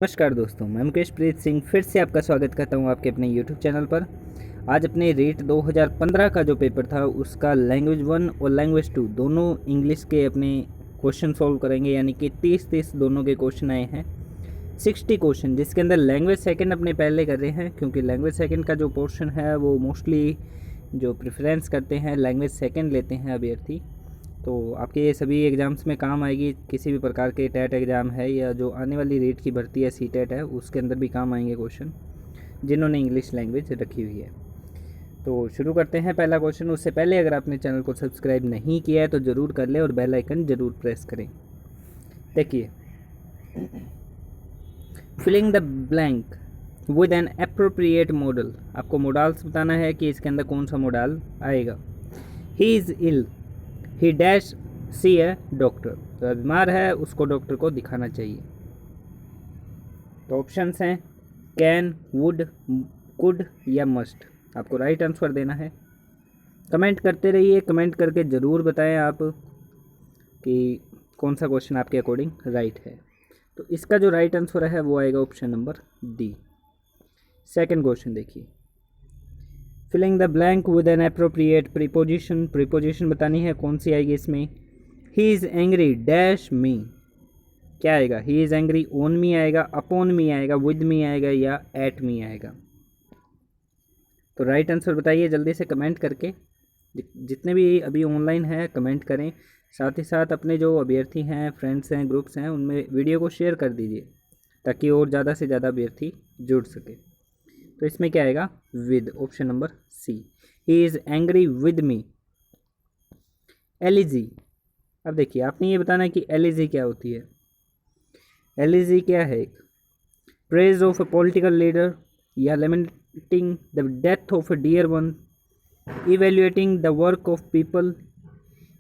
नमस्कार दोस्तों, मैं मुकेश प्रीत सिंह फिर से आपका स्वागत करता हूं आपके अपने यूट्यूब चैनल पर। आज अपने रीट 2015 का जो पेपर था उसका लैंग्वेज 1 और लैंग्वेज 2 दोनों इंग्लिश के अपने क्वेश्चन सॉल्व करेंगे। यानी कि 30 दोनों के क्वेश्चन आए हैं, 60 क्वेश्चन, जिसके अंदर लैंग्वेज सेकंड अपने पहले कर रहे हैं क्योंकि लैंग्वेज सेकंड का जो पोर्शन है वो मोस्टली जो प्रेफरेंस करते हैं लैंग्वेज सेकंड लेते हैं अभ्यर्थी। तो आपके ये सभी एग्ज़ाम्स में काम आएगी। किसी भी प्रकार के टेट एग्ज़ाम है या जो आने वाली रीट की भर्ती है सी टेट है उसके अंदर भी काम आएंगे क्वेश्चन जिन्होंने इंग्लिश लैंग्वेज रखी हुई है। तो शुरू करते हैं पहला क्वेश्चन। उससे पहले अगर आपने चैनल को सब्सक्राइब नहीं किया है तो ज़रूर कर ले और बेल आइकन ज़रूर प्रेस करें। देखिए, filling the blank with an appropriate modal. आपको मॉडल्स बताना है कि इसके अंदर कौन सा मॉडल आएगा। He is ill, he dash see a doctor. तो बीमार है, उसको डॉक्टर को दिखाना चाहिए। तो ऑप्शंस हैं कैन, वुड, कुड या मस्ट। आपको राइट आंसर देना है। कमेंट करते रहिए, कमेंट करके ज़रूर बताएं आप कि कौन सा क्वेश्चन आपके अकॉर्डिंग राइट है। तो इसका जो राइट आंसर है वो आएगा option number D. Second question देखिए, filling the blank with an appropriate preposition. Preposition बतानी है, कौन सी आएगी इसमें। He is angry dash me. क्या आएगा? He is angry on me आएगा, अपॉन मी आएगा, विद मी आएगा या एट मी आएगा। तो राइट आंसर बताइए जल्दी से कमेंट करके। जितने भी अभी ऑनलाइन हैं कमेंट करें, साथ ही साथ अपने जो अभ्यर्थी हैं, फ्रेंड्स हैं, ग्रुप्स हैं, उनमें वीडियो को शेयर कर दीजिए ताकि और ज़्यादा से ज़्यादा अभ्यर्थी जुड़ सके। तो इसमें क्या आएगा? With, option number C. He is angry with me. Elegy. अब देखिए, आपने ये बताना है कि एलिजी क्या होती है। एलिजी क्या है? एक praise of a political leader या lamenting the death of a dear one, evaluating the work of people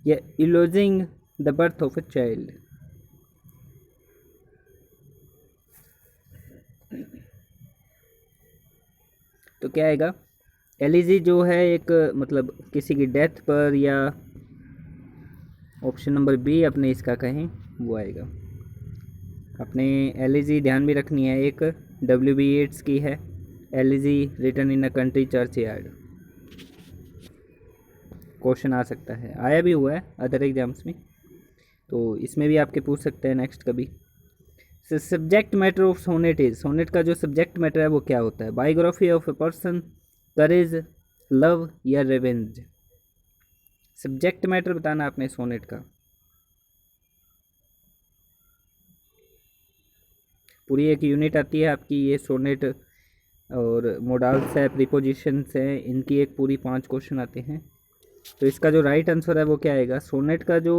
या eulogising the birth of a child. तो क्या आएगा? एलिजी जो है एक मतलब किसी की डेथ पर, या ऑप्शन नंबर बी अपने इसका कहें वो आएगा। अपने एलिजी ध्यान भी रखनी है, एक W.B. येट्स की है, elegy written in a country churchyard. Question आ सकता है, आया भी हुआ है अदर एग्जाम्स में, तो इसमें भी आपके पूछ सकते हैं नेक्स्ट कभी। Subject matter of sonnet is. Sonnet का जो सब्जेक्ट मैटर है वो क्या होता है? Biography of a person, courage, love या रिवेंज। सब्जेक्ट मैटर बताना आपने सोनेट का। पूरी एक यूनिट आती है आपकी ये सोनेट, और मोडाल्स है, प्रीपोजिशंस हैं, इनकी एक पूरी 5 क्वेश्चन आते हैं। तो इसका जो राइट आंसर है वो क्या आएगा? सोनेट का जो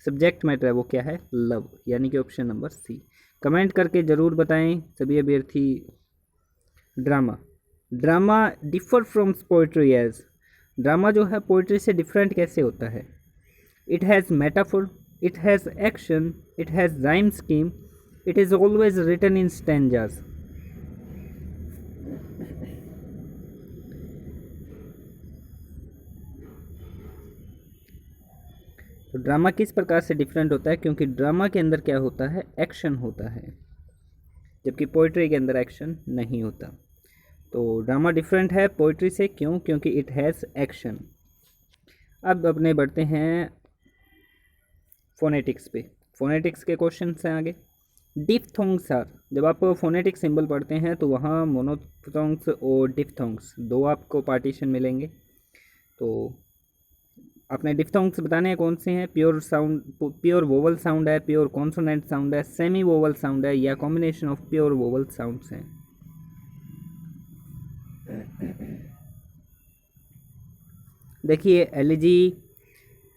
सब्जेक्ट मैटर है वो क्या है? लव, यानी कि ऑप्शन नंबर सी। कमेंट करके ज़रूर बताएं सभी अभ्यर्थी। Drama. Drama differ from poetry as. Drama जो है पोइट्री से डिफरेंट कैसे होता है? It has metaphor, it has action, it has rhyme scheme, it is always written in stanzas. तो ड्रामा किस प्रकार से डिफरेंट होता है? क्योंकि ड्रामा के अंदर क्या होता है? एक्शन होता है, जबकि पोइट्री के अंदर एक्शन नहीं होता। तो ड्रामा डिफरेंट है पोइट्री से, क्यों? क्योंकि इट हैज़ एक्शन। अब अपने बढ़ते हैं फोनेटिक्स पे। फोनेटिक्स के क्वेश्चन हैं आगे। Diphthongs are. जब आप फोनेटिक सिंबल पढ़ते हैं तो वहाँ मोनोथोंग्स और डिप्थोंग्स दो आपको पार्टीशन मिलेंगे। तो अपने डिप्थोंग्स बताने हैं कौन से हैं। Pure sound, pure vowel sound है, प्योर कॉन्सोनेंट साउंड है, सेमी वोवल साउंड है या combination of pure vowel sounds हैं। देखिए, एलिजी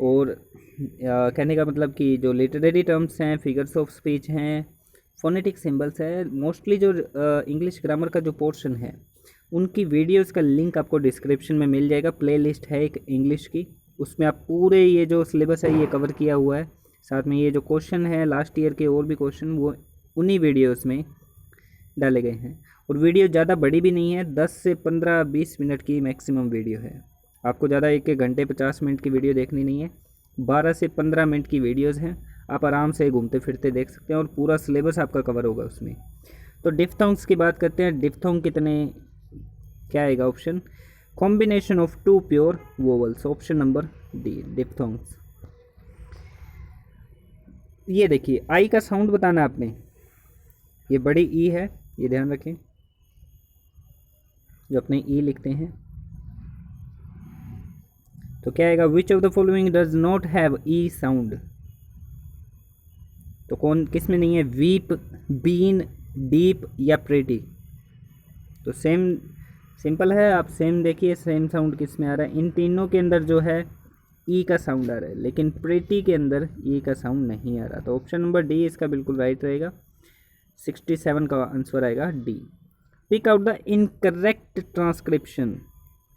और कहने का मतलब कि जो लिटरेरी टर्म्स हैं, फिगर्स ऑफ स्पीच हैं, फोनेटिक सिंबल्स है, मोस्टली जो इंग्लिश ग्रामर का जो पोर्शन है उनकी वीडियोस का लिंक आपको डिस्क्रिप्शन में मिल जाएगा। प्लेलिस्ट है एक इंग्लिश की, उसमें आप पूरे ये जो सिलेबस है ये कवर किया हुआ है। साथ में ये जो क्वेश्चन है लास्ट ईयर के और भी क्वेश्चन वो उन्हीं वीडियोस में डाले गए हैं। और वीडियो ज़्यादा बड़ी भी नहीं है, 10 से 15-20 मिनट की मैक्सिमम वीडियो है। आपको ज़्यादा 1 घंटे 50 मिनट की वीडियो देखनी नहीं है, 12 से 15 मिनट की वीडियोज़ हैं। आप आराम से घूमते फिरते देख सकते हैं और पूरा सिलेबस आपका कवर होगा उसमें। तो डिफ्थोंग्स की बात करते हैं। डिफ्थोंग कितने, क्या आएगा option, combination of two pure vowels, option number D diphthongs. ये देखिए आई का साउंड बताना आपने, ये बड़ी ई है, ये ध्यान रखें, जो अपने ई लिखते हैं। तो क्या आएगा, विच of the following does not have E sound, तो कौन किस में नहीं है, वीप, बीन, डीप या प्रेटी। तो सेम सिंपल है, आप सेम देखिए सेम साउंड किस में आ रहा है, इन तीनों के अंदर जो है ई का साउंड आ रहा है, लेकिन प्रेटी के अंदर ई का साउंड नहीं आ रहा। तो ऑप्शन नंबर डी इसका बिल्कुल राइट रहेगा, 67 का आंसर आएगा D. Pick out the incorrect transcription,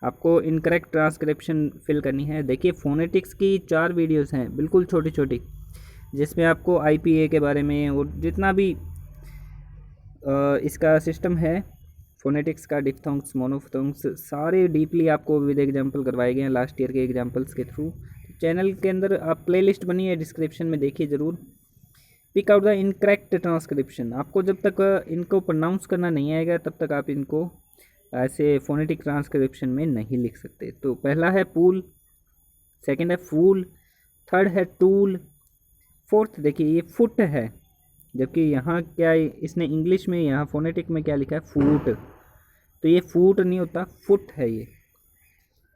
आपको इनकरेक्ट ट्रांसक्रिप्शन फिल करनी है। देखिए फोनेटिक्स की 4 वीडियोस हैं बिल्कुल छोटी छोटी, जिसमें आपको IPA के बारे में और जितना भी इसका सिस्टम है फोनेटिक्स का, डिफ्थोंग्स, मोनोफ्थोंग्स, सारे डीपली आपको विद एग्जांपल करवाए गए हैं लास्ट ईयर के एग्जांपल्स के थ्रू। चैनल के अंदर आप प्लेलिस्ट बनी है, डिस्क्रिप्शन में देखिए ज़रूर। Pick out the incorrect transcription, आपको जब तक इनको प्रोनाउंस करना नहीं आएगा तब तक आप इनको ऐसे फोनेटिक ट्रांसक्रिप्शन में नहीं लिख सकते। तो पहला है पूल, सेकंड है फूल, थर्ड है टूल, फोर्थ देखिए ये फुट है, जबकि यहाँ क्या है, इसने इंग्लिश में यहाँ फोनेटिक में क्या लिखा है, फूट, तो ये फूट नहीं होता, फुट है, ये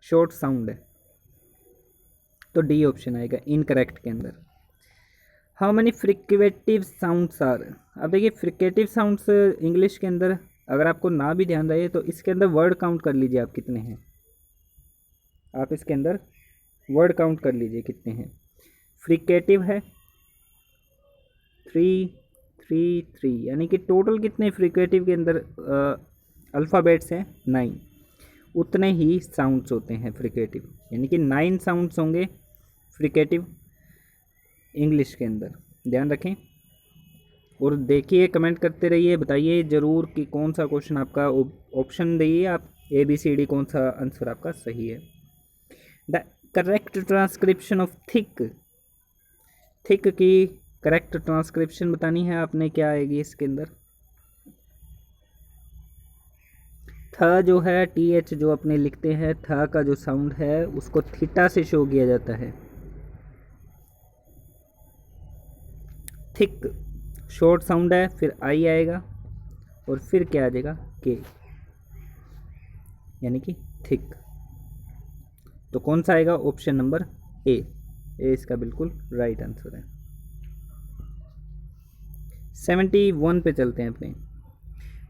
शॉर्ट साउंड है। तो डी ऑप्शन आएगा इनकरेक्ट के अंदर। How many fricative sounds are, अब देखिए फ्रिकेटिव साउंड्स इंग्लिश के अंदर अगर आपको ना भी ध्यान रहे तो इसके अंदर वर्ड काउंट कर लीजिए आप कितने हैं, आप इसके अंदर वर्ड काउंट कर लीजिए कितने हैं। फ्रिकेटिव है 3 3 3, यानी कि टोटल कितने फ्रिकेटिव के अंदर अल्फ़ाबेट्स हैं 9, उतने ही साउंड्स होते हैं फ्रिकेटिव, यानी कि 9 साउंड्स होंगे फ्रिकेटिव इंग्लिश के अंदर, ध्यान रखें। और देखिए कमेंट करते रहिए, बताइए ज़रूर कि कौन सा क्वेश्चन आपका, ऑप्शन दिए आप ABCD कौन सा आंसर आपका सही है। The correct transcription of thick, thick की करेक्ट ट्रांसक्रिप्शन बतानी है आपने, क्या आएगी इसके अंदर, थ जो है TH जो अपने लिखते हैं, थ का जो साउंड है उसको थीटा से शो किया जाता है। थिक शॉर्ट साउंड है, फिर आई आएगा और फिर क्या आ जाएगा के, यानी कि थिक। तो कौन सा आएगा, ऑप्शन नंबर ए इसका बिल्कुल राइट आंसर है। 71 पे चलते हैं अपने।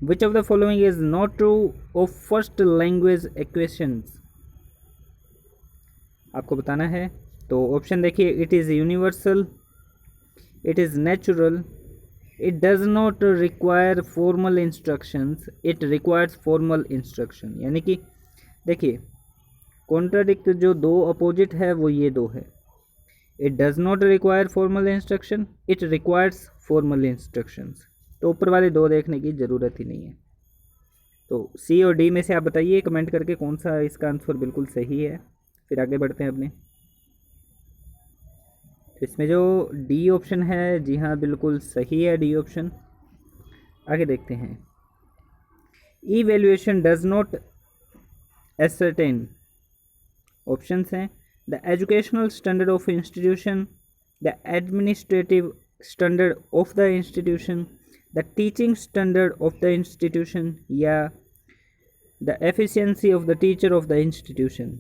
विच of the following is not true of first language equations, आपको बताना है। तो ऑप्शन देखिए, it is universal, it is natural, it does not require formal instructions, it requires formal instruction. यानी कि देखिए कॉन्ट्राडिक्ट जो दो अपोजिट है वो ये दो है, it does not require formal instruction, it requires formal instructions. तो ऊपर वाले दो देखने की ज़रूरत ही नहीं है। तो सी और डी में से आप बताइए कमेंट करके कौन सा इसका आंसर बिल्कुल सही है। फिर आगे बढ़ते हैं अपने। तो इसमें जो डी ऑप्शन है, जी हाँ बिल्कुल सही है डी ऑप्शन। आगे देखते हैं। Evaluation does not ascertain, options हैं the educational standard of institution, the administrative standard of the institution, the teaching standard of the institution, या the efficiency of the teacher of the institution.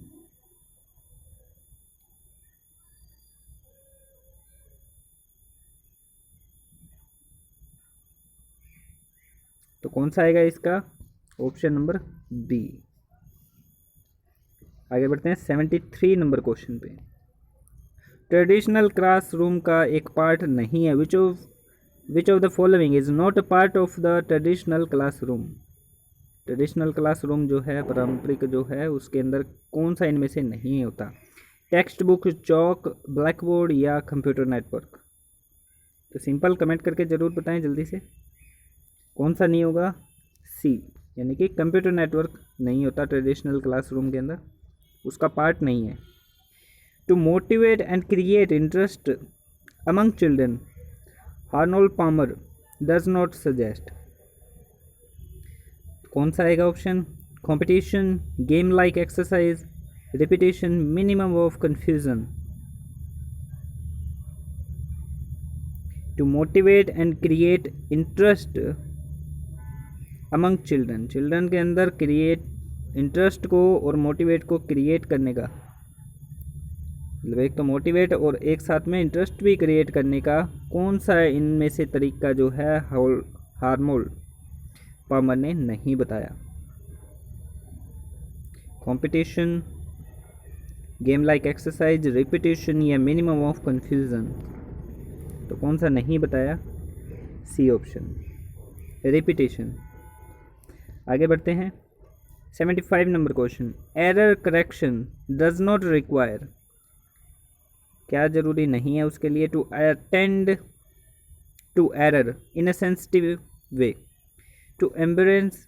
तो कौन सा आएगा इसका, ऑप्शन नंबर बी। आगे बढ़ते हैं 73 नंबर क्वेश्चन पे। ट्रेडिशनल क्लासरूम का एक पार्ट नहीं है, which of the following is not a part of the traditional classroom. Traditional classroom जो है, पारंपरिक जो है, उसके अंदर कौन सा इनमें से नहीं होता। टेक्स्ट बुक, चौक, ब्लैक बोर्ड या कंप्यूटर नेटवर्क। तो सिंपल कमेंट करके ज़रूर बताएं जल्दी से कौन सा नहीं होगा। सी, यानी कि कंप्यूटर नेटवर्क नहीं होता ट्रेडिशनल क्लासरूम के अंदर, उसका पार्ट नहीं है। To motivate and create interest among children, Arnold Palmer does not suggest. कौन सा आएगा option? Competition, game like exercise, repetition, minimum of confusion. To motivate and create interest among children, children के अंदर क्रिएट इंटरेस्ट को और motivate को create करने का, मतलब एक तो मोटिवेट और एक साथ में इंटरेस्ट भी क्रिएट करने का कौन सा इनमें से तरीका जो है हार्मोल पामर ने नहीं बताया? Competition, game like exercise, repetition या मिनिमम ऑफ कंफ्यूजन। तो कौन सा नहीं बताया? C option, repetition. आगे बढ़ते हैं। 75 number question, error correction does not require, क्या जरूरी नहीं है उसके लिए? To attend to error in a sensitive way, to embarrass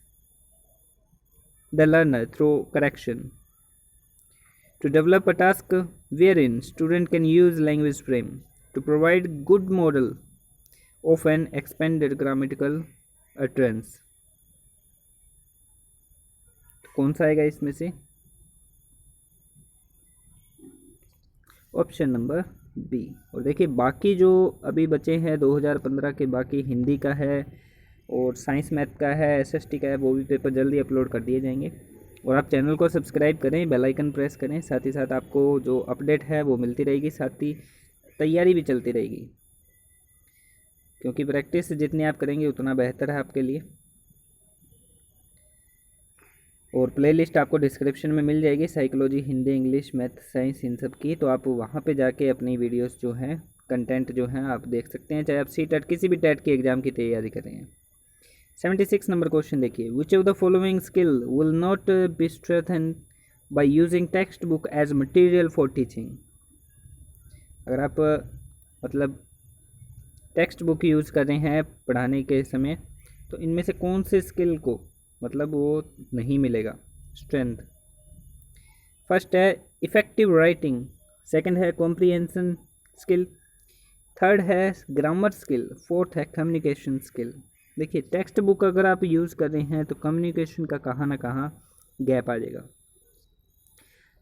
the learner through correction, to develop a task wherein student can use language frame, to provide good model of an expanded grammatical utterance। कौन सा आएगा इसमें से? Option number B. और देखिए बाकी जो अभी बचे हैं 2015 के, बाकी हिंदी का है और साइंस मैथ का है, एसएसटी का है, वो भी पेपर जल्दी अपलोड कर दिए जाएंगे। और आप चैनल को सब्सक्राइब करें, बेल आइकन प्रेस करें, साथ ही साथ आपको जो अपडेट है वो मिलती रहेगी, साथ ही तैयारी भी चलती रहेगी, क्योंकि प्रैक्टिस जितनी आप करेंगे उतना बेहतर है आपके लिए। और प्लेलिस्ट आपको डिस्क्रिप्शन में मिल जाएगी, psychology, Hindi, English, math, science, इन सब की। तो आप वहाँ पे जाके अपनी वीडियोस जो हैं, कंटेंट जो हैं आप देख सकते हैं, चाहे आप सी टेट किसी भी टेट की एग्ज़ाम की तैयारी कर रहे हैं। 76 नंबर क्वेश्चन देखिए, which of the following skill will not be strengthened by using text book as material for teaching. अगर आप मतलब टेक्स्ट बुक यूज़ कर रहे हैं पढ़ाने के समय, तो इनमें से कौन से स्किल को मतलब वो नहीं मिलेगा स्ट्रेंथ? फर्स्ट है इफ़ेक्टिव राइटिंग, सेकंड है कॉम्प्रिहेंशन स्किल, थर्ड है ग्रामर स्किल, फोर्थ है कम्युनिकेशन स्किल। देखिए टेक्स्ट बुक अगर आप यूज़ कर रहे हैं तो कम्युनिकेशन का कहाँ ना कहाँ गैप आ जाएगा,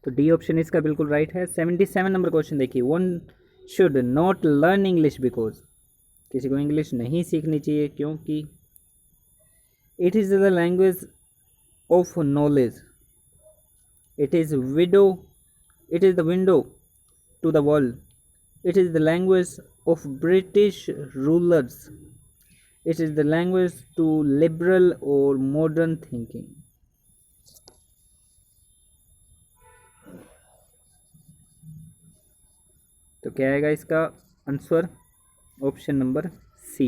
तो डी ऑप्शन इसका बिल्कुल राइट है। 77 नंबर क्वेश्चन देखिए, one should not learn English because, किसी को इंग्लिश नहीं सीखनी चाहिए क्योंकि it is the language of knowledge, it is the window to the world, it is the language of British rulers, it is the language to liberal और modern thinking. तो क्या आएगा इसका आंसर? ऑप्शन नंबर सी।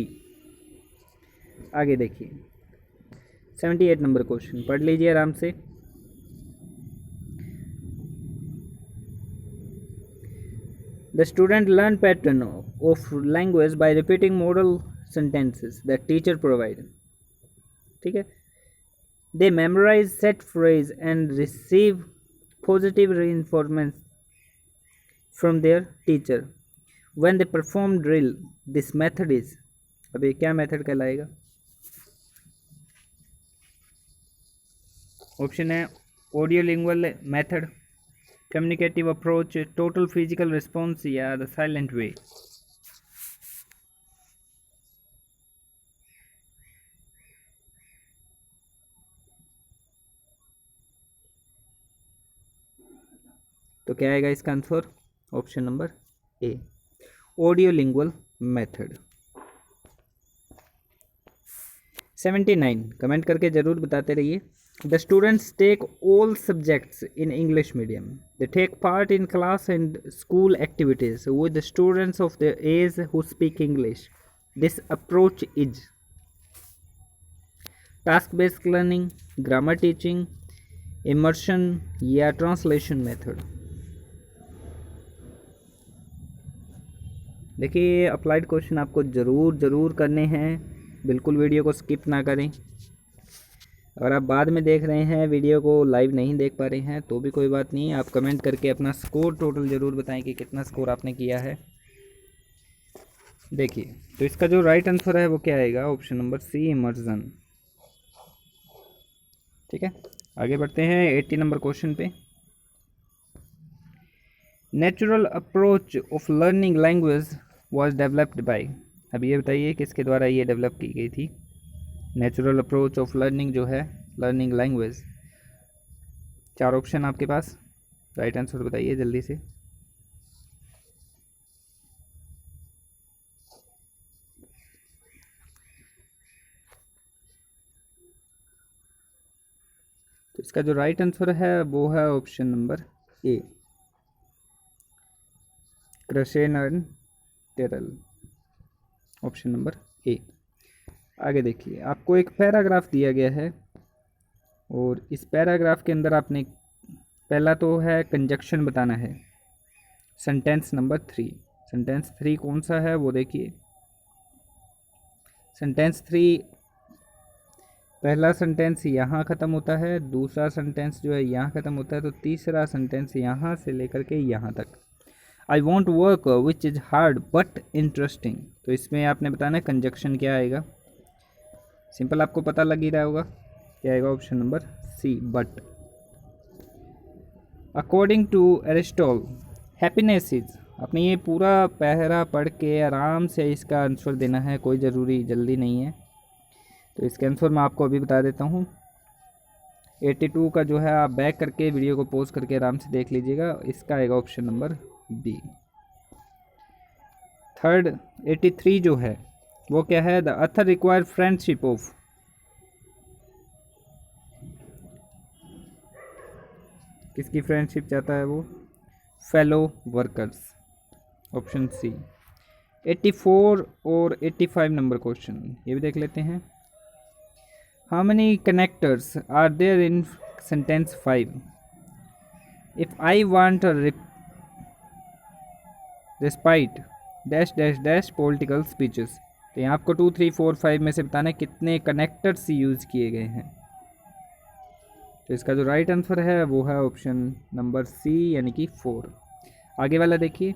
आगे देखिए 78 number question पढ़ लीजिए आराम से। The student learn pattern of language by repeating model sentences that teacher provide। ठीक है, they memorize set phrase and receive positive reinforcement from their teacher when they perform drill। This method is, अब ये क्या method कहलाएगा? Option है audio lingual method, communicative approach, total physical response या the silent वे। तो क्या आएगा इसका आंसर? ऑप्शन नंबर ए, ऑडियो लिंगुअल मेथड। 79 कमेंट करके ज़रूर बताते रहिए। The students take all subjects in English medium. They take part in class and school activities with the students of their age who speak English. This approach is task-based learning, grammar teaching, immersion या translation method। देखिए applied question आपको ज़रूर करने हैं, बिल्कुल video को skip ना करें। अगर आप बाद में देख रहे हैं, वीडियो को लाइव नहीं देख पा रहे हैं, तो भी कोई बात नहीं, आप कमेंट करके अपना स्कोर टोटल ज़रूर बताएं कि कितना स्कोर आपने किया है। देखिए तो इसका जो राइट आंसर है वो क्या आएगा? Option number C, emergence. ठीक है, आगे बढ़ते हैं 80 नंबर क्वेश्चन पे। Natural approach of learning language was developed by, अब ये बताइए किसके द्वारा ये डेवलप की गई थी। नेचुरल अप्रोच ऑफ लर्निंग जो है लर्निंग लैंग्वेज, 4 ऑप्शन आपके पास, राइट आंसर बताइए जल्दी से। तो इसका जो राइट आंसर है वो है option number A, Krashen and Terrell, option number A. आगे देखिए, आपको एक पैराग्राफ दिया गया है और इस पैराग्राफ के अंदर आपने पहला तो है कंजक्शन बताना है, सेंटेंस नंबर 3। सेंटेंस 3 कौन सा है वो देखिए। सेंटेंस 3, पहला सेंटेंस यहाँ ख़त्म होता है, दूसरा सेंटेंस जो है यहाँ ख़त्म होता है, तो तीसरा सेंटेंस यहाँ से लेकर के यहाँ तक। I want work which is hard but interesting, तो इसमें आपने बताना है कंजक्शन क्या आएगा। सिंपल आपको पता लग ही रहा होगा क्या आएगा, option number C, but. According to Aristotle happiness is, आपने ये पूरा पैरा पढ़ के आराम से इसका आंसर देना है, कोई ज़रूरी जल्दी नहीं है। तो इसका आंसर मैं आपको अभी बता देता हूँ। 82 का जो है आप बैक करके वीडियो को पॉज करके आराम से देख लीजिएगा, इसका आएगा ऑप्शन नंबर बी। थर्ड 83 जो है वो क्या है, the Athar require friendship of, किसकी फ्रेंडशिप चाहता है वो, फेलो वर्कर्स, ऑप्शन सी। 84 और 85 नंबर क्वेश्चन ये भी देख लेते हैं। How many connectors are there in sentence 5, if I want respite dash dash dash political speeches, तो यहाँ आपको 2, 3, 4, 5 में से बताना है कितने कनेक्टर्स यूज़ किए गए हैं। तो इसका जो राइट आंसर है वो है ऑप्शन नंबर सी, यानी कि 4। आगे वाला देखिए,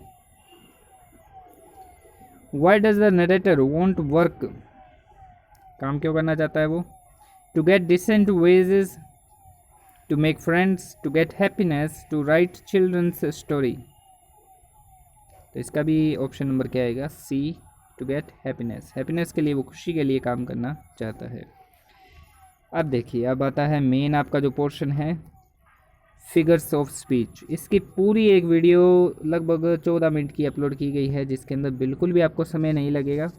why does the narrator want work, काम क्यों करना चाहता है वो, to get decent wages, to make friends, to get happiness, to write children's story. तो इसका भी ऑप्शन नंबर क्या आएगा, C, to get happiness, happiness के लिए वो खुशी के लिए काम करना चाहता है। अब देखिए, अब आता है मेन आपका जो पोर्शन है, फिगर्स ऑफ स्पीच। इसकी पूरी एक वीडियो लगभग 14 मिनट की अपलोड की गई है, जिसके अंदर बिल्कुल भी आपको समय नहीं लगेगा।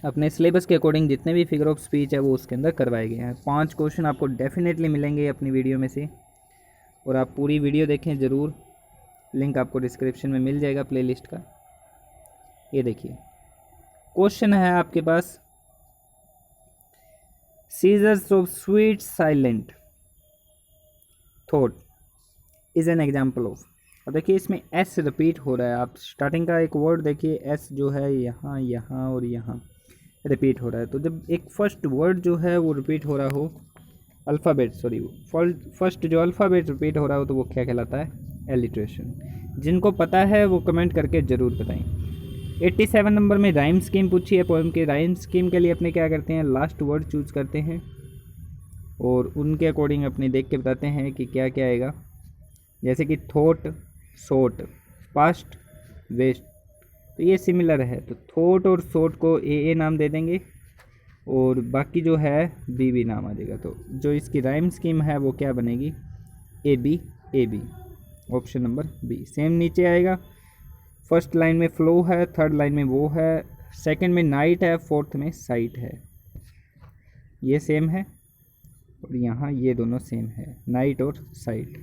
अपने सिलेबस के अकॉर्डिंग जितने भी फिगर ऑफ स्पीच है वो उसके अंदर करवाए गए हैं। 5 क्वेश्चन आपको डेफिनेटली मिलेंगे अपनी वीडियो में से, और आप पूरी वीडियो देखें ज़रूर, लिंक आपको डिस्क्रिप्शन में मिल जाएगा प्लेलिस्ट का। ये देखिए, क्वेश्चन है आपके पास, seizures of sweet silent thought is an example of. अब देखिए इसमें एस रिपीट हो रहा है, आप स्टार्टिंग का एक वर्ड देखिए, एस जो है यहाँ यहाँ और यहाँ रिपीट हो रहा है। तो जब एक फर्स्ट वर्ड जो है वो रिपीट हो रहा हो, अल्फ़ाबेट सॉरी फर्स्ट जो अल्फ़ाबेट रिपीट हो रहा हो, तो वो क्या कहलाता है, एलिट्रेशन। जिनको पता है वो कमेंट करके ज़रूर बताएं। 87 नंबर में राइम स्कीम पूछी है पोएम के। राइम स्कीम के लिए अपने क्या करते हैं, लास्ट वर्ड चूज़ करते हैं और उनके अकॉर्डिंग अपने देख के बताते हैं कि क्या क्या आएगा। जैसे कि थॉट, शॉर्ट, पास्ट, वेस्ट, तो ये सिमिलर है, तो थॉट और शॉर्ट को ए नाम दे देंगे और बाकी जो है बी नाम आ जाएगा। तो जो इसकी राइम स्कीम है वो क्या बनेगी, A B, option number B. Same नीचे आएगा, फर्स्ट लाइन में फ्लो है, थर्ड लाइन में वो है, सेकंड में नाइट है, फोर्थ में साइट है, ये सेम है और यहाँ ये दोनों सेम है, नाइट और साइट,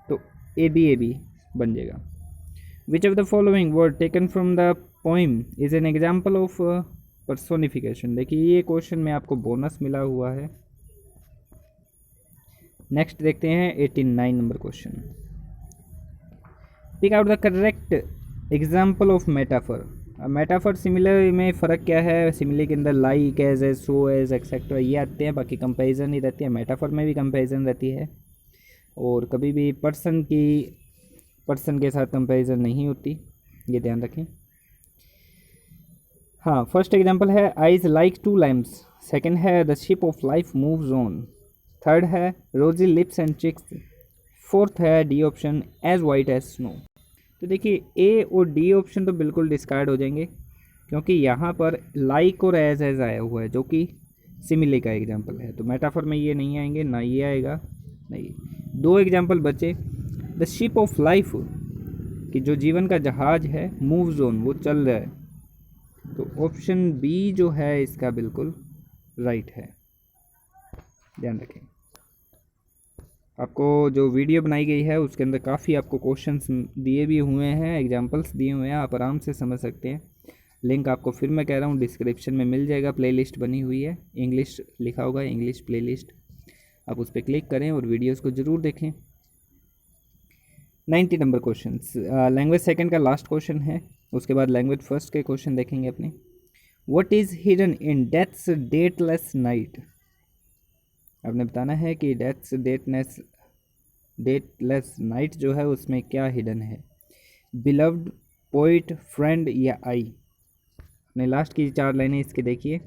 तो ए बी बन जाएगा। विच of the following word taken from the poem is an example of personification. देखिए ये क्वेश्चन में आपको बोनस मिला हुआ है। नेक्स्ट देखते हैं 89 number question, pick out the correct example of metaphor. Metaphor similar में फ़र्क क्या है, सिमिलर के अंदर like, as, so as, etcetera ये आते हैं, बाकी कंपैरिजन ही रहती है। मेटाफर में भी कंपैरिजन रहती है और कभी भी पर्सन के साथ कंपैरिजन नहीं होती, ये ध्यान रखें। हाँ, फर्स्ट एग्जांपल है eyes like two lamps, second है the ship of life moves on, third है rosy lips and cheeks. Fourth है D option as white as snow. तो देखिए ए और डी ऑप्शन तो बिल्कुल डिस्कार्ड हो जाएंगे, क्योंकि यहाँ पर लाइक और एज आया हुआ है जो कि सिमिले का एग्जाम्पल है, तो मेटाफर में ये नहीं आएंगे, ना ये आएगा नहीं। दो एग्जाम्पल बचे, द शिप ऑफ लाइफ कि जो जीवन का जहाज है, मूव जोन वो चल रहा है, तो ऑप्शन बी जो है इसका बिल्कुल राइट है। ध्यान रखें, आपको जो वीडियो बनाई गई है उसके अंदर काफ़ी आपको क्वेश्चंस दिए भी हुए हैं, एग्जांपल्स दिए हुए हैं, आप आराम से समझ सकते हैं। लिंक आपको फिर मैं कह रहा हूँ डिस्क्रिप्शन में मिल जाएगा, प्लेलिस्ट बनी हुई है, इंग्लिश लिखा होगा, इंग्लिश प्लेलिस्ट, आप उस पर क्लिक करें और वीडियोस को ज़रूर देखें। 90 नंबर क्वेश्चन, लैंग्वेज सेकंड का लास्ट क्वेश्चन है, उसके बाद लैंग्वेज फर्स्ट के क्वेश्चन देखेंगे अपने। What is hidden in deaths dateless night. आपने बताना है कि डेथ्स डेटलेस नाइट जो है उसमें क्या हिडन है, बिलव्ड, पोइट, फ्रेंड या आई। अपने लास्ट की 4 लाइनें इसके देखिए,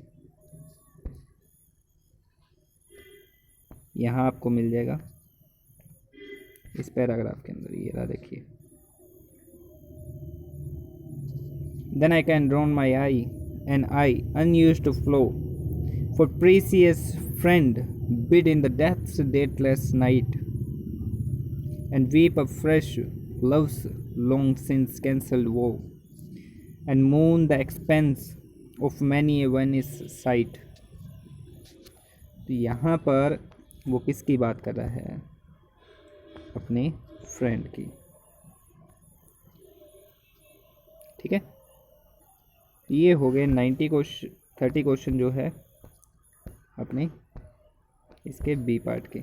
यहाँ आपको मिल जाएगा इस पैराग्राफ के अंदर, ये रहा देखिए। Then I can drown my eye and I unused flow for precious friend bid in the depths dateless night and weep afresh love's long since cancelled woe and mourn the expense of many a Venice sight। तो यहाँ पर वो किसकी बात कर रहा है, अपने फ्रेंड की, ठीक है। ये हो गए 30 क्वेश्चन जो है अपने इसके बी पार्ट के।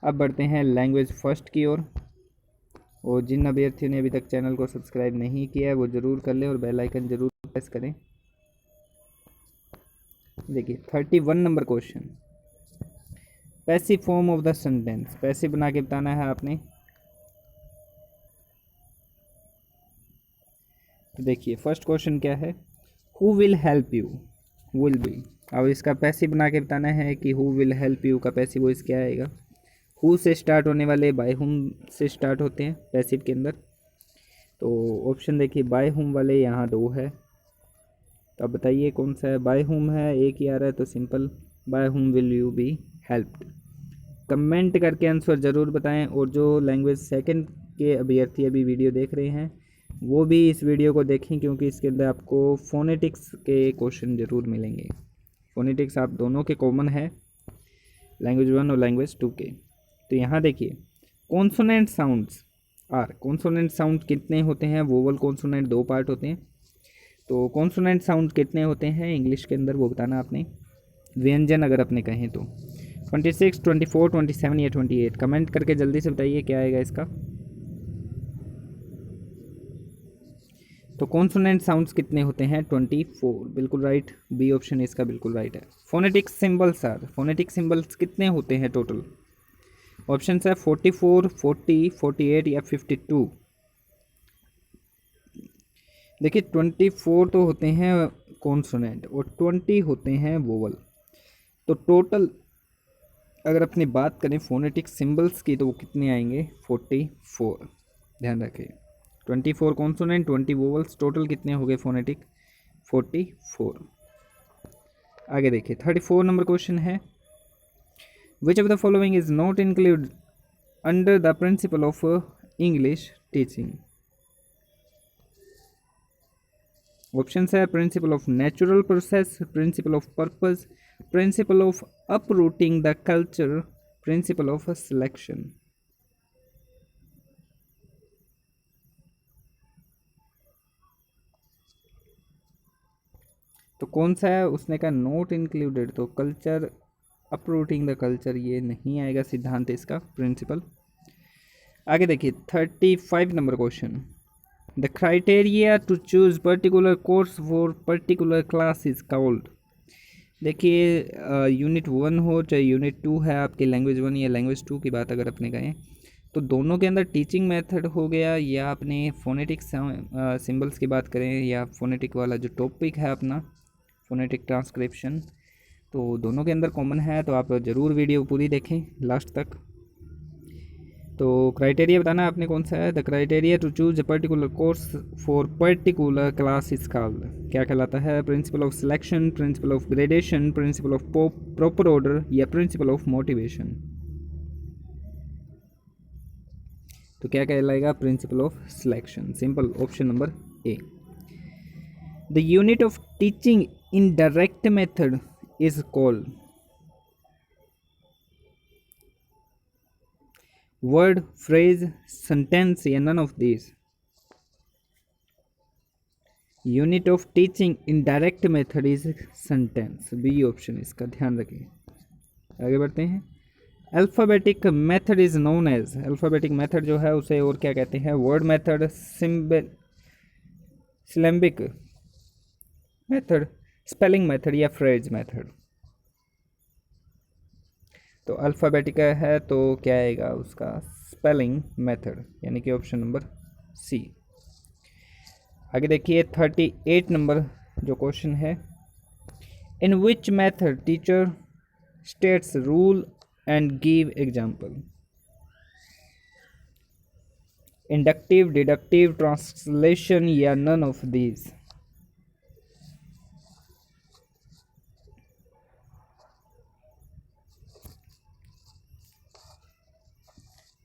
अब बढ़ते हैं लैंग्वेज फर्स्ट की ओर, और जिन अभ्यर्थियों ने अभी तक चैनल को सब्सक्राइब नहीं किया है वो ज़रूर कर लें और बेल आइकन ज़रूर प्रेस करें। देखिए 31 number question, passive form of the sentence, passive बना के बताना है आपने। तो देखिए फर्स्ट क्वेश्चन क्या है, who will help you, will be. अब इसका पैसिव बना के बताना है कि हु विल हेल्प यू का पैसिव वॉइस क्या आएगा। हु से स्टार्ट होने वाले बाय हुम से स्टार्ट होते हैं पैसिव के अंदर, तो ऑप्शन देखिए बाय हुम वाले यहाँ 2 है, तो अब बताइए कौन सा है। बाय हुम है, एक ही आ रहा है, तो simple by whom will you be helped. Comment करके आंसर ज़रूर बताएं, और जो लैंग्वेज सेकंड के अभ्यर्थी अभी वीडियो देख रहे हैं वो भी इस वीडियो को देखें, क्योंकि इसके अंदर आपको फोनेटिक्स के क्वेश्चन ज़रूर मिलेंगे। फोनेटिक्स आप दोनों के कॉमन है, लैंग्वेज 1 और लैंग्वेज 2 के। तो यहाँ देखिए consonant sounds are, consonant sound कितने होते हैं, वोवल कॉन्सोनेंट 2 पार्ट होते हैं, तो कॉन्सोनेंट साउंड कितने होते हैं इंग्लिश के अंदर वो बताना आपने, व्यंजन अगर अपने कहें तो 26, 24, 27 या 28। कमेंट करके जल्दी से बताइए क्या आएगा इसका। तो कॉन्सोनेंट साउंड्स कितने होते हैं, 24, बिल्कुल राइट, बी ऑप्शन इसका बिल्कुल राइट है। Phonetic symbols are, phonetic symbols कितने होते हैं टोटल, ऑप्शन है 44, 40, 48 या 52। देखिए 24 तो होते हैं कॉन्सोनेंट और 20 होते हैं वोवल, तो टोटल अगर अपनी बात करें फोनेटिक सिंबल्स की तो वो कितने आएंगे, 44। ध्यान रखें 24 कॉन्सोनेंट, 20 वोवल्स, टोटल कितने हो गए फोनेटिक, 44। आगे देखिए 34 नंबर क्वेश्चन है, which of the following is not include under the principle of English teaching. Option है principle of natural process, principle of purpose, principle of uprooting the culture, principle of selection. तो कौन सा है, उसने कहा not included, तो culture, uprooting the culture ये नहीं आएगा सिद्धांत इसका, प्रिंसिपल। आगे देखिए 35 number question, the criteria to choose particular course for particular class is called. देखिए यूनिट 1 हो चाहे यूनिट 2 है आपके, लैंग्वेज 1 या लैंग्वेज 2 की बात अगर अपने कहें तो दोनों के अंदर टीचिंग मेथड हो गया, या अपने फोनेटिक सिंबल्स की बात करें या फोनेटिक वाला जो टॉपिक है अपना फोनेटिक ट्रांसक्रिप्शन, तो दोनों के अंदर कॉमन है, तो आप ज़रूर वीडियो पूरी देखें लास्ट तक। तो क्राइटेरिया बताना है आपने कौन सा है। The criteria to choose a particular course for particular class is called, क्या कहलाता है? Principle of selection, principle of gradation, principle of proper order या प्रिंसिपल ऑफ मोटिवेशन। तो क्या कहलाएगा? Principle of selection. Simple, option number A. The unit of teaching in direct method is called word, phrase, sentence या none of this. Unit of teaching in direct method is sentence, B option, इसका ध्यान रखिए। आगे बढ़ते हैं। Alphabetic method is known as, alphabetic method जो है उसे और क्या कहते हैं? Word method, syllabic method, spelling method या फ्रेज मेथड। तो अल्फ़ाबेटिक है तो क्या आएगा उसका? स्पेलिंग मेथड, यानी कि ऑप्शन नंबर सी। आगे देखिए 38 नंबर जो क्वेश्चन है, in which method teacher states rule and give example? Inductive, deductive, translation या नन ऑफ दीज।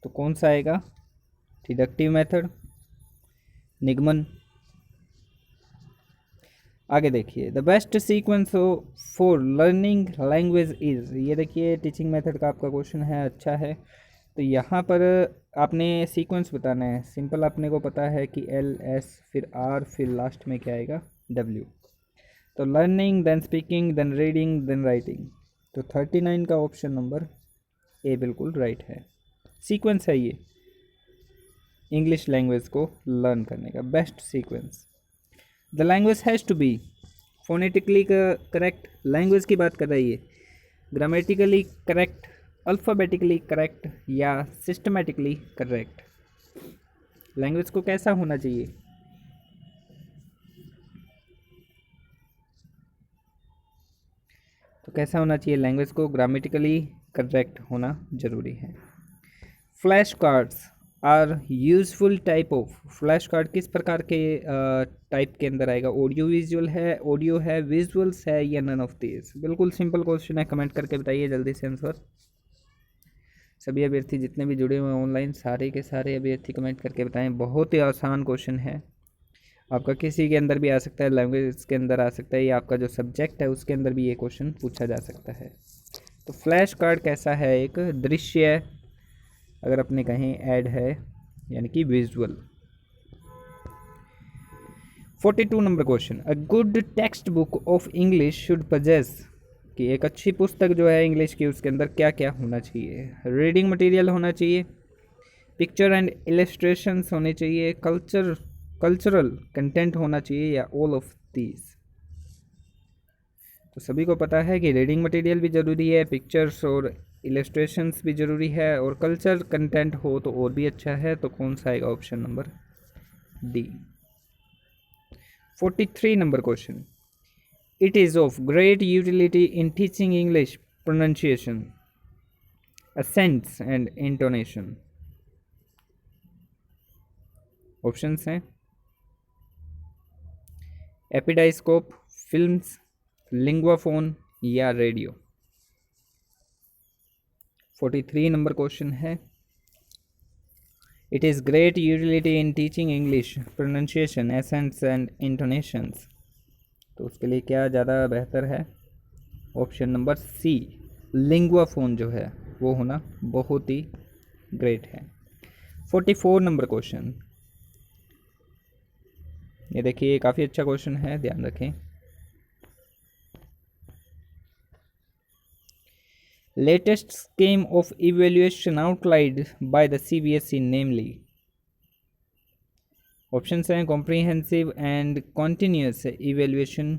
तो कौन सा आएगा? डिडक्टिव मेथड, निगमन। आगे देखिए, the best sequence for learning language is, ये देखिए टीचिंग मेथड का आपका क्वेश्चन है, अच्छा है। तो यहाँ पर आपने सीक्वेंस बताना है। सिंपल, अपने को पता है कि एल, एस, फिर आर, फिर लास्ट में क्या आएगा? डब्ल्यू। तो learning, then speaking, then reading, then writing. तो 39 का ऑप्शन नंबर ए बिल्कुल राइट है। सीक्वेंस है ये इंग्लिश लैंग्वेज को लर्न करने का, best sequence. The language has to be phonetically correct, language की बात कर रही है, ग्रामेटिकली करेक्ट, अल्फ़ाबेटिकली करेक्ट या सिस्टमेटिकली करेक्ट। लैंग्वेज को कैसा होना चाहिए? तो कैसा होना चाहिए? लैंग्वेज को ग्रामेटिकली करेक्ट होना जरूरी है। Flash cards are useful type of, flash card किस प्रकार के टाइप के अंदर आएगा? ऑडियो विजुअल है, ऑडियो है, विजुअल्स है या नन ऑफ दिस? बिल्कुल सिंपल क्वेश्चन है, कमेंट करके बताइए जल्दी से आंसर। सभी अभ्यर्थी जितने भी जुड़े हुए हैं ऑनलाइन, सारे के सारे अभ्यर्थी कमेंट करके बताएं। बहुत ही आसान क्वेश्चन है, आपका किसी के अंदर भी आ सकता है, लैंग्वेज के अंदर आ सकता है, या आपका जो सब्जेक्ट है उसके अंदर भी ये क्वेश्चन पूछा जा सकता है। तो फ्लैश कार्ड कैसा है? एक दृश्य, अगर अपने कहीं ऐड है, यानी कि visual. 42 number question, a good text book of English should possess, कि एक अच्छी पुस्तक जो है इंग्लिश की उसके अंदर क्या क्या होना चाहिए? रीडिंग मटेरियल होना चाहिए, पिक्चर एंड इलस्ट्रेशंस होने चाहिए, कल्चरल कंटेंट होना चाहिए या ऑल ऑफ दीज। तो सभी को पता है कि रीडिंग मटेरियल भी ज़रूरी है, पिक्चर्स और इलस्ट्रेशंस भी ज़रूरी है, और कल्चर कंटेंट हो तो और भी अच्छा है। तो कौन सा आएगा? Option number D. 43 number question, it is of great utility in teaching English pronunciation, accents and intonation. Options हैं एपिडाइस्कोप, फिल्म्स, लिंग्वाफोन या रेडियो। 43 नंबर क्वेश्चन है, it is great utility in teaching English pronunciation, accents and intonations. तो उसके लिए क्या ज़्यादा बेहतर है? ऑप्शन नंबर सी, लिंग्वाफोन जो है वो होना बहुत ही ग्रेट है। 44 नंबर क्वेश्चन, ये देखिए काफ़ी अच्छा क्वेश्चन है, ध्यान रखें। Latest scheme of evaluation outlined by the CBSE namely. Options हैं comprehensive and continuous evaluation,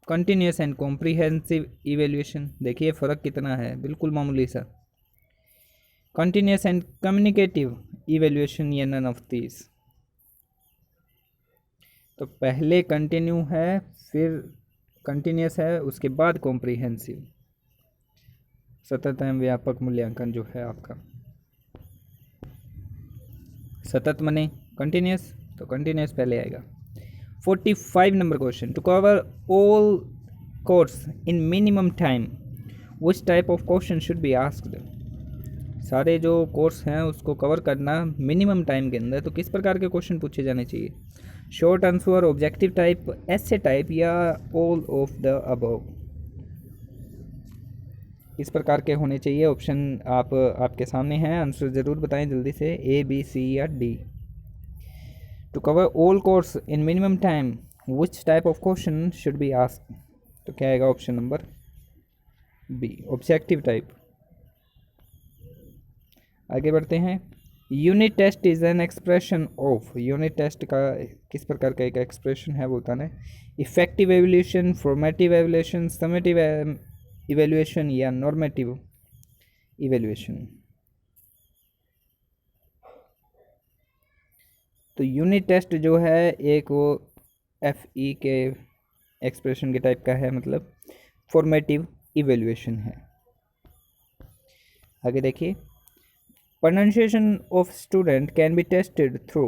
continuous and comprehensive evaluation. देखिए फ़र्क कितना है, बिल्कुल मामूली सा। कॉन्टिन्यूस एंड कम्युनिकेटिव इवेल्युएशन या नन ऑफ दीज। तो पहले कंटिन्यू है, फिर कंटिन्यूस है, उसके बाद कॉम्प्रिहेंसिव, सतत एवं व्यापक मूल्यांकन जो है आपका। सतत मने कंटिन्यूस, तो कंटिन्यूस पहले आएगा। 45 number question, to cover all course in minimum time which type of question should be asked. सारे जो कोर्स हैं उसको कवर करना मिनिमम टाइम के अंदर, तो किस प्रकार के क्वेश्चन पूछे जाने चाहिए? शॉर्ट आंसर, ऑब्जेक्टिव टाइप, ऐसे टाइप, या ऑल ऑफ द अबव? किस प्रकार के होने चाहिए? ऑप्शन आपके सामने हैं, आंसर ज़रूर बताएं जल्दी से, ए, बी, सी या D. To cover all course in minimum time which type of question should be asked? तो क्या आएगा? Option number B, objective type. आगे बढ़ते हैं। Unit test is an expression of, unit test का किस प्रकार का एक एक्सप्रेशन है वो बताना है। Effective evolution, formative evolution, summative evaluation या नॉर्मेटिव इवेल्युएशन? तो यूनिट टेस्ट जो है एक वो FE के एक्सप्रेशन के टाइप का है, मतलब फॉर्मेटिव इवेल्युएशन है। आगे देखिए, pronunciation of student can be tested through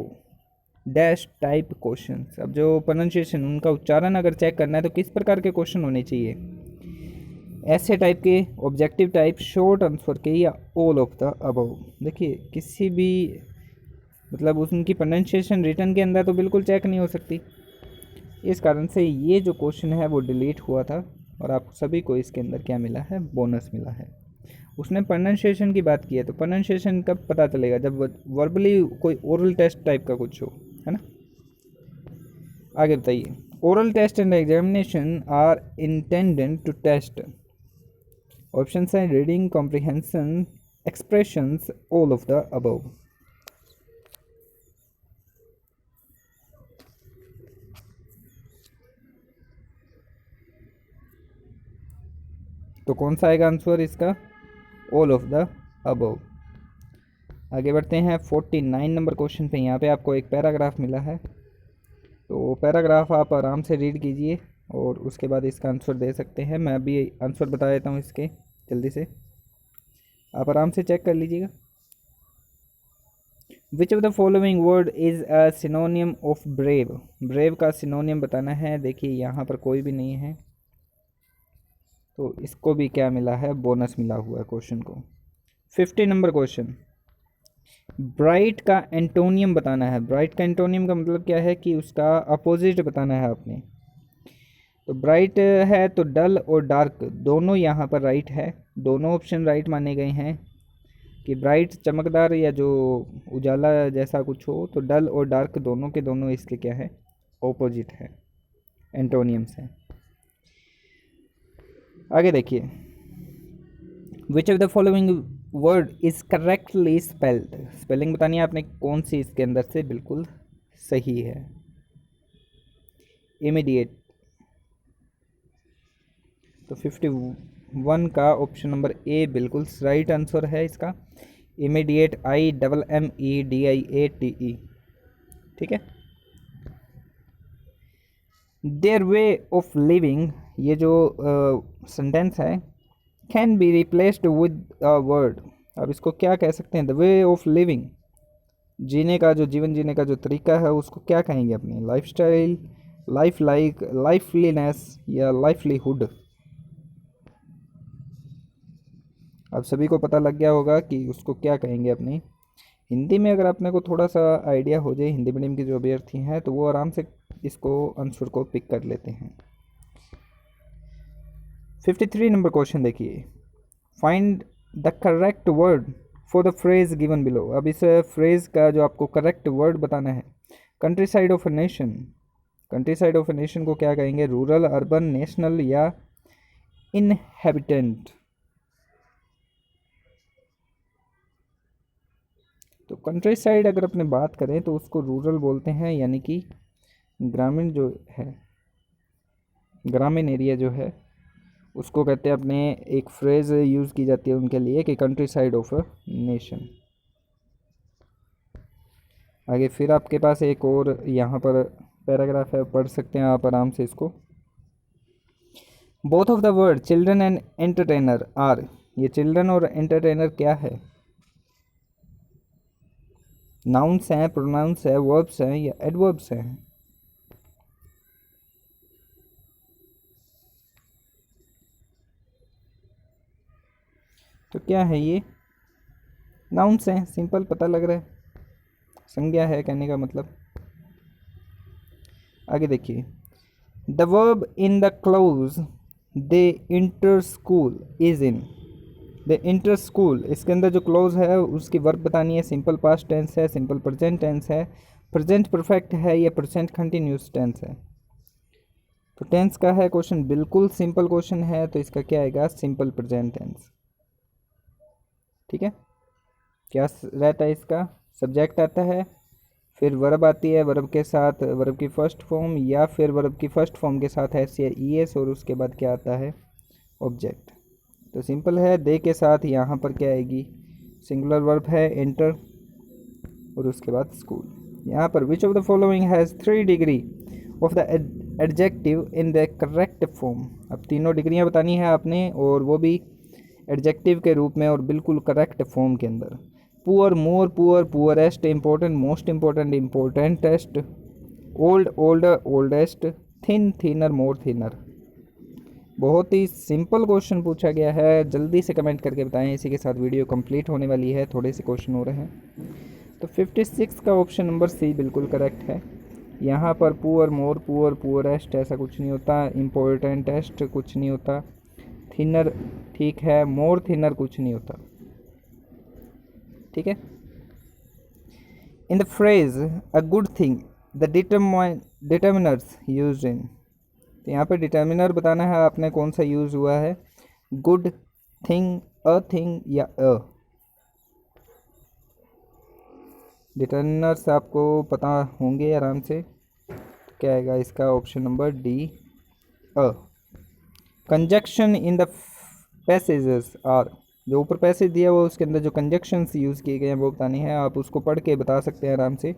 dash type questions. अब जो प्रोनाउंसिएशन, उनका उच्चारण अगर चेक करना है तो किस प्रकार के क्वेश्चन होने चाहिए? ऐसे टाइप के, ऑब्जेक्टिव टाइप, शॉर्ट आंसर के, या ऑल ऑफ द अबव? देखिए किसी भी, मतलब उनकी प्रोनाउंसिएशन रिटर्न के अंदर तो बिल्कुल चेक नहीं हो सकती, इस कारण से ये जो क्वेश्चन है वो डिलीट हुआ था और आप सभी को इसके अंदर क्या मिला है? बोनस मिला है। उसने प्रोनाउंसिएशन की बात की है, तो प्रोनाउंसिएशन कब पता चलेगा? जब वर्बली कोई ओरल टेस्ट टाइप का कुछ हो, है ना। आगे बताइए, oral test and examination are intended to test, option है reading, comprehension, expressions, all of the above? तो कौन सा आएगा आंसर इसका? All of the above. आगे बढ़ते हैं 49 नंबर क्वेश्चन पे। यहाँ पे आपको एक पैराग्राफ मिला है, तो पैराग्राफ आप आराम से रीड कीजिए और उसके बाद इसका आंसर दे सकते हैं। मैं अभी आंसर बता देता हूँ इसके, जल्दी से आप आराम से चेक कर लीजिएगा। विच of the following word is a सिनोनियम of brave? Brave का सिनोनियम बताना है। देखिए यहाँ पर कोई भी नहीं है, तो इसको भी क्या मिला है? बोनस मिला हुआ है क्वेश्चन को। 50 नंबर क्वेश्चन, ब्राइट का एंटोनियम बताना है। ब्राइट का एंटोनियम का मतलब क्या है कि उसका अपोजिट बताना है आपने। तो ब्राइट है तो डल और डार्क दोनों यहाँ पर राइट है, दोनों ऑप्शन राइट माने गए हैं कि ब्राइट चमकदार या जो उजाला जैसा कुछ हो, तो डल और डार्क दोनों के दोनों इसके क्या है? ऑपोजिट है, एंटोनियम्स हैं। आगे देखिए, which of the following word is correctly spelled? Spelling बतानी है आपने, कौन सी इसके अंदर से बिल्कुल सही है। इमीडिएट, तो 51 का ऑप्शन नंबर ए बिल्कुल राइट आंसर है इसका। इमीडिएट, IMMEDIATE, ठीक है। देयर वे ऑफ लिविंग, ये जो सेंटेंस है, can be replaced with a word. अब इसको क्या कह सकते हैं? द वे ऑफ लिविंग, जीने का, जो जीवन जीने का जो तरीका है, उसको क्या कहेंगे? अपनी लाइफ स्टाइल, लाइफ लाइक, लाइफलीनेस या लाइफलीहुड? अब सभी को पता लग गया होगा कि उसको क्या कहेंगे अपनी हिंदी में। अगर अपने को थोड़ा सा आइडिया हो जाए, हिंदी मीडियम के जो अभ्यर्थी हैं, तो वो आराम से इसको आंसर को पिक कर लेते हैं। 53 नंबर क्वेश्चन देखिए, find the correct word for the phrase given below. अब इस फ्रेज का जो आपको करेक्ट वर्ड बताना है। Country side of a nation, country side of a nation को क्या कहेंगे? रूरल, अर्बन, नेशनल या इनहेबिटेंट? तो कंट्री साइड अगर अपने बात करें तो उसको रूरल बोलते हैं, यानी कि ग्रामीण जो है, ग्रामीण एरिया जो है उसको कहते हैं। अपने एक फ्रेज़ यूज़ की जाती है उनके लिए कि country side of a nation. आगे फिर आपके पास एक और यहाँ पर पैराग्राफ है, पढ़ सकते हैं आप आराम से इसको। Both of the word children and entertainer are, ये चिल्ड्रन और एंटरटेनर क्या है? नाउन्स हैं, प्रोनाउंस है, वर्ब्स हैं या एडवर्ब्स हैं? तो क्या है ये? नाउन्स हैं, सिंपल पता लग रहा है, संज्ञा है कहने का मतलब। आगे देखिए, the verb in the close they inter school is in, they inter school, इसके अंदर जो क्लोज है उसकी वर्ब बतानी है। सिंपल पास्ट टेंस है, सिंपल प्रेजेंट टेंस है, प्रेजेंट परफेक्ट है या प्रेजेंट कंटिन्यूस टेंस है? तो टेंस का है क्वेश्चन, बिल्कुल सिंपल क्वेश्चन है, तो इसका क्या आएगा? Simple present tense. ठीक है, क्या रहता है इसका? सब्जेक्ट आता है, फिर वर्ब आती है, वर्ब के साथ वर्ब की फर्स्ट फॉर्म या फिर वर्ब की फर्स्ट फॉर्म के साथ एस या ई एस, और उसके बाद क्या आता है? ऑब्जेक्ट। तो सिंपल है, दे के साथ यहाँ पर क्या आएगी? सिंगुलर वर्ब है एंटर, और उसके बाद स्कूल। यहाँ पर विच of the following has 3 degree of the adjective in the correct form. अब तीनों डिग्रियाँ बतानी है आपने, और वो भी एडजेक्टिव के रूप में और बिल्कुल करेक्ट फॉर्म के अंदर। Poor, more poor, poorest, important, most important, importantest, old, older, oldest, thin, thinner, more thinner. बहुत ही सिंपल क्वेश्चन पूछा गया है, जल्दी से कमेंट करके बताएं। इसी के साथ वीडियो कंप्लीट होने वाली है, थोड़े से क्वेश्चन हो रहे हैं। तो 56 का ऑप्शन नंबर सी बिल्कुल करेक्ट है। यहाँ पर पुअर, मोर पुअर, पुअरेस्ट ऐसा कुछ नहीं होता, इम्पोर्टेंटेस्ट कुछ नहीं होता, थिनर ठीक है, मोर थिनर कुछ नहीं होता। ठीक है, in the phrase a good thing the determiners used in, तो यहाँ पर डिटर्मिनर बताना है आपने कौन सा यूज़ हुआ है, गुड थिंग, अ थिंग या अ। डिटर्मिनर्स आपको पता होंगे आराम से, क्या आएगा इसका? Option number D, a. Conjunction in the passages are, जो ऊपर पैसेज दिया हुआ उसके अंदर जो कंजक्शंस यूज़ किए गए हैं वो बतानी है। आप उसको पढ़ के बता सकते हैं आराम से।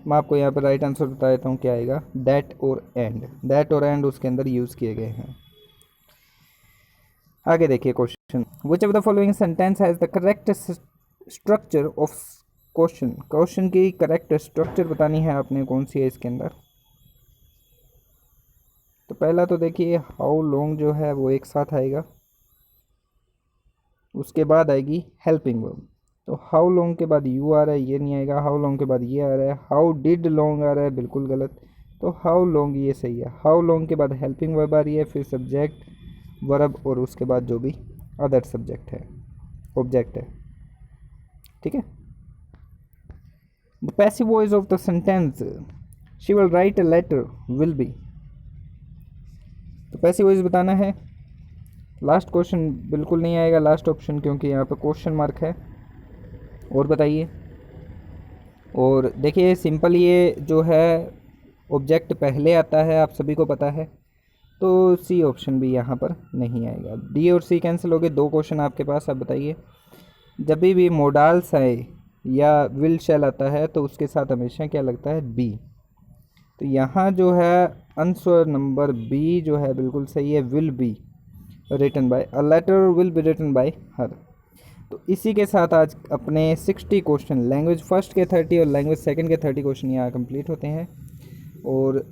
मैं आपको यहाँ पर राइट आंसर बता देता हूँ, क्या आएगा? दैट और एंड, दैट और एंड उसके अंदर यूज़ किए गए हैं। आगे देखिए question, which of the following sentence has the correct structure of question. Question की करेक्ट स्ट्रक्चर बतानी है आपने, कौन सी है इसके अंदर? तो पहला तो देखिए, हाउ लॉन्ग जो है वो एक साथ आएगा, उसके बाद आएगी हेल्पिंग वर्ब। तो हाउ लॉन्ग के बाद यू आ रहा है, ये नहीं आएगा। हाउ लॉन्ग के बाद ये आ रहा है, हाउ डिड लॉन्ग आ रहा है, बिल्कुल गलत। तो हाउ लॉन्ग ये सही है। हाउ लॉन्ग के बाद हेल्पिंग वर्ब आ रही है, फिर सब्जेक्ट, वर्ब, और उसके बाद जो भी अदर सब्जेक्ट है, ऑब्जेक्ट है। ठीक है, the passive voice of the sentence she will write a letter will be, तो पैसिव वॉइस बताना है। लास्ट क्वेश्चन बिल्कुल नहीं आएगा, लास्ट ऑप्शन, क्योंकि यहाँ पे क्वेश्चन मार्क है। और बताइए, और देखिए सिंपल, ये जो है ऑब्जेक्ट पहले आता है, आप सभी को पता है, तो सी ऑप्शन भी यहाँ पर नहीं आएगा। डी और सी कैंसिल हो गए, 2 क्वेश्चन आपके पास। अब बताइए, जब भी मोडाल्स आए या विल शैल आता है तो उसके साथ हमेशा क्या लगता है? बी। तो यहाँ जो है आंसर नंबर बी जो है बिल्कुल सही है, will be written by, a letter will be written by her. तो इसी के साथ आज अपने 60 क्वेश्चन, लैंग्वेज फर्स्ट के 30 और लैंग्वेज सेकंड के 30 क्वेश्चन यहाँ कंप्लीट होते हैं। और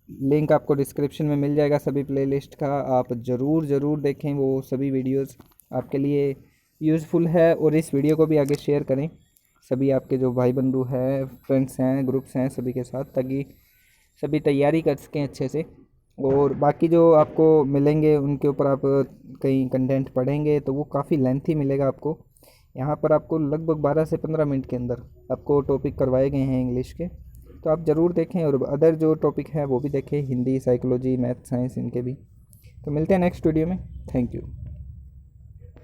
लिंक आपको डिस्क्रिप्शन में मिल जाएगा सभी प्लेलिस्ट का, आप ज़रूर देखें, वो सभी वीडियोस आपके लिए यूज़फुल है। और इस वीडियो को भी आगे शेयर करें सभी आपके जो भाई बंधु हैं, फ्रेंड्स हैं, ग्रुप्स हैं, सभी के साथ, ताकि सभी तैयारी कर सकें अच्छे से। और बाकी जो आपको मिलेंगे उनके ऊपर आप कहीं कंटेंट पढ़ेंगे तो वो काफ़ी लेंथी मिलेगा आपको। यहाँ पर आपको लगभग 12 से 15 मिनट के अंदर आपको टॉपिक करवाए गए हैं इंग्लिश के, तो आप ज़रूर देखें। और अदर जो टॉपिक हैं वो भी देखें, हिंदी, साइकोलॉजी, मैथ, साइंस, इनके भी। तो मिलते हैं नेक्स्ट वीडियो में। Thank you.